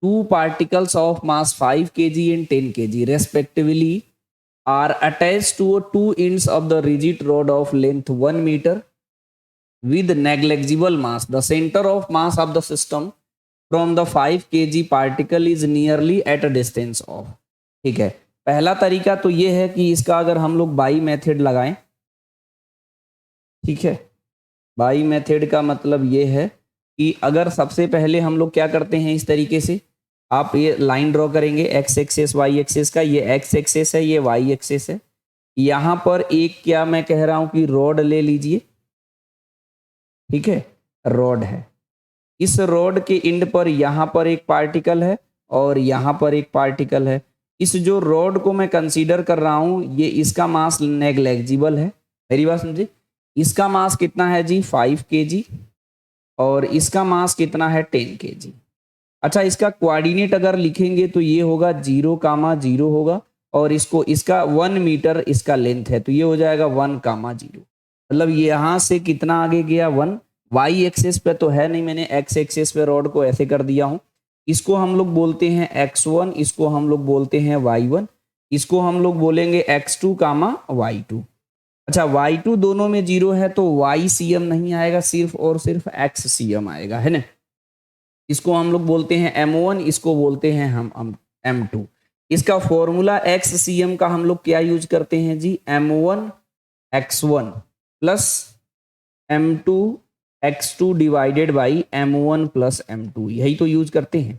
two particles of mass 5 kg and 10 kg respectively are attached to two ends of the rigid rod of length 1 meter with negligible mass. The center of mass of the system from the 5 kg particle is nearly at a distance of. ठीक है, पहला तरीका तो ये है कि इसका अगर हम लोग बाई मेथड लगाएं, ठीक है, बाई मेथड का मतलब ये है कि अगर सबसे पहले हम लोग क्या करते हैं, इस तरीके से आप ये लाइन ड्रॉ करेंगे, एक्स एक्सेस वाई एक्सेस का, ये एक्स एक्सेस है, ये वाई एक्सेस है। यहाँ पर एक क्या मैं कह रहा हूं कि रॉड ले लीजिए, ठीक है, रॉड है। इस रॉड के एंड पर यहाँ पर एक पार्टिकल है और यहाँ पर एक पार्टिकल है। इस जो रॉड को मैं कंसीडर कर रहा हूं, ये इसका मास नेग्लेजिबल है, मेरी बात समझे। इसका मास कितना है जी, 5 kg, और इसका मास कितना है, 10 kg। अच्छा, इसका कोऑर्डिनेट अगर लिखेंगे तो ये होगा 0,0 होगा, और इसको इसका 1 मीटर इसका लेंथ है, तो ये हो जाएगा 1,0। मतलब यहाँ से कितना आगे गया, 1। वाई एक्सेस पे तो है नहीं, मैंने एक्स एक्सेस पे रॉड को ऐसे कर दिया हूँ। इसको हम लोग बोलते हैं x1, इसको हम लोग बोलते हैं y1, इसको हम लोग बोलेंगे x2, y2। अच्छा, y2 दोनों में 0 है तो ycm नहीं आएगा, सिर्फ और सिर्फ xcm आएगा, है ना। इसको हम लोग बोलते हैं m1, इसको बोलते हैं हम m2। इसका फॉर्मूला xcm का हम लोग क्या यूज करते हैं जी, m1 x1 plus m2 x2 divided by m1 plus m2, यही तो यूज करते हैं।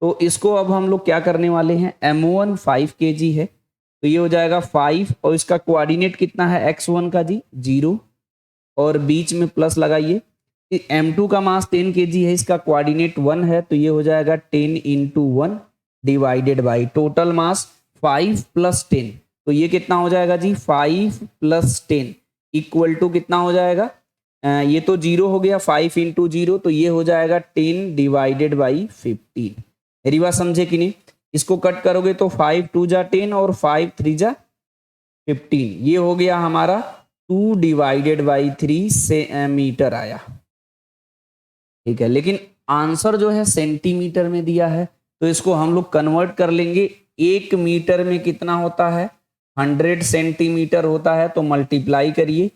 तो इसको अब हम लोग क्या करने वाले हैं, m1 5 kg है तो ये हो जाएगा 5, और इसका कोऑर्डिनेट कितना है x1 का जी 0, और बीच में प्लस लगाइए। m2 का मास 10 kg है, इसका कोऑर्डिनेट 1 है, तो ये हो जाएगा 10 into 1 divided by total mass 5 plus 10, तो ये कितना हो जाएगा जी, 5 प्लस 10 इक्वल टू कितना हो जाएगा, ये तो 0 हो गया, 5 इंटू 0, तो ये हो जाएगा 10 डिवाइडेड बाई 15। मेरी बात समझे कि नहीं। इसको कट करोगे तो 5 2 जा 10 और 5 3 जा 15, ये हो गया हमारा 2 डिवाइडेड बाई 3 से मीटर आया, ठीक है। लेकिन आंसर जो है सेंटीमीटर में दिया है, तो इसको हम लोग कन्वर्ट कर लेंगे। 1 मीटर में कितना होता है, 100 सेंटीमीटर होता है, तो मल्टीप्लाई करिए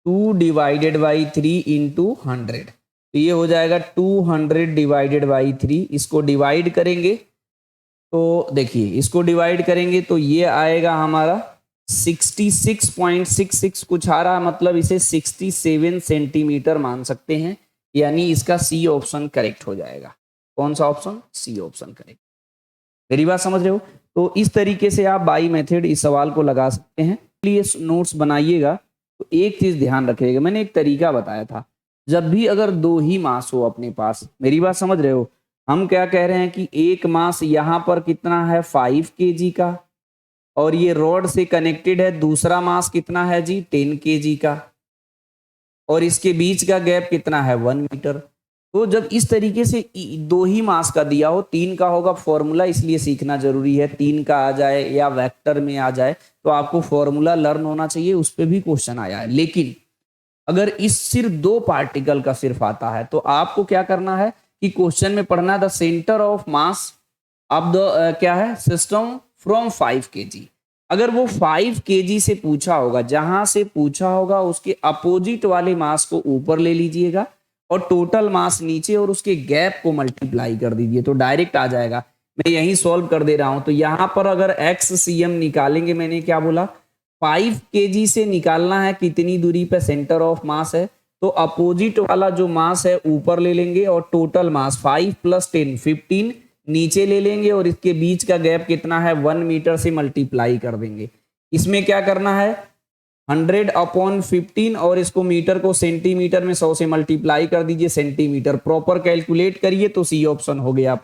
2 डिवाइडेड बाई 3 इंटू 100, तो ये हो जाएगा 200 डिवाइडेड बाई 3। इसको डिवाइड करेंगे तो देखिए, इसको डिवाइड करेंगे तो ये आएगा हमारा 66.66 कुछ आ रहा है, मतलब इसे 67 सेंटीमीटर मान सकते हैं, यानी इसका सी ऑप्शन करेक्ट हो जाएगा। कौन सा ऑप्शन, सी ऑप्शन करेक्ट। मेरी बात समझ रहे हो। तो इस तरीके से आप बाई मेथड इस सवाल को लगा सकते हैं। प्लीज नोट्स बनाइएगा। तो एक चीज ध्यान रखिएगा, मैंने एक तरीका बताया था, जब भी अगर 2 ही मास हो अपने पास, मेरी बात समझ रहे हो, हम क्या कह रहे हैं कि एक मास यहाँ पर कितना है 5 kg का, और ये रॉड से कनेक्टेड है, दूसरा मास कितना है जी 10 kg का, और इसके बीच का गैप कितना है 1 मीटर। तो जब इस तरीके से 2 ही मास का दिया हो, 3 का होगा फॉर्मूला, इसलिए सीखना जरूरी है। 3 का आ जाए या वेक्टर में आ जाए तो आपको फॉर्मूला लर्न होना चाहिए, उस पर भी क्वेश्चन आया है। लेकिन अगर इस सिर्फ 2 पार्टिकल का सिर्फ आता है तो आपको क्या करना है कि क्वेश्चन में पढ़ना the centre of mass of the क्या है सिस्टम फ्रॉम 5 kg। अगर वो 5 kg से पूछा होगा, जहां से पूछा होगा उसके अपोजिट वाले मास को ऊपर ले लीजिएगा और टोटल मास नीचे, और उसके गैप को मल्टीप्लाई कर दीजिए, तो डायरेक्ट आ जाएगा। मैं यही सॉल्व कर दे रहा हूं। तो यहां पर अगर XCM निकालेंगे, मैंने क्या बोला, 5 kg से निकालना है कितनी दूरी पे सेंटर ऑफ मास है, तो अपोजिट वाला जो मास है ऊपर ले लेंगे, और टोटल मास 5 प्लस 10 15 नीचे ले लेंगे, और इसके बीच का गैप कितना है 1 मीटर से मल्टीप्लाई कर देंगे। इसमें क्या करना है 100/15, और इसको मीटर को सेंटीमीटर में 100 से मल्टीप्लाई कर दीजिए, सेंटीमीटर प्रॉपर कैलकुलेट करिए, तो सी ऑप्शन हो गया।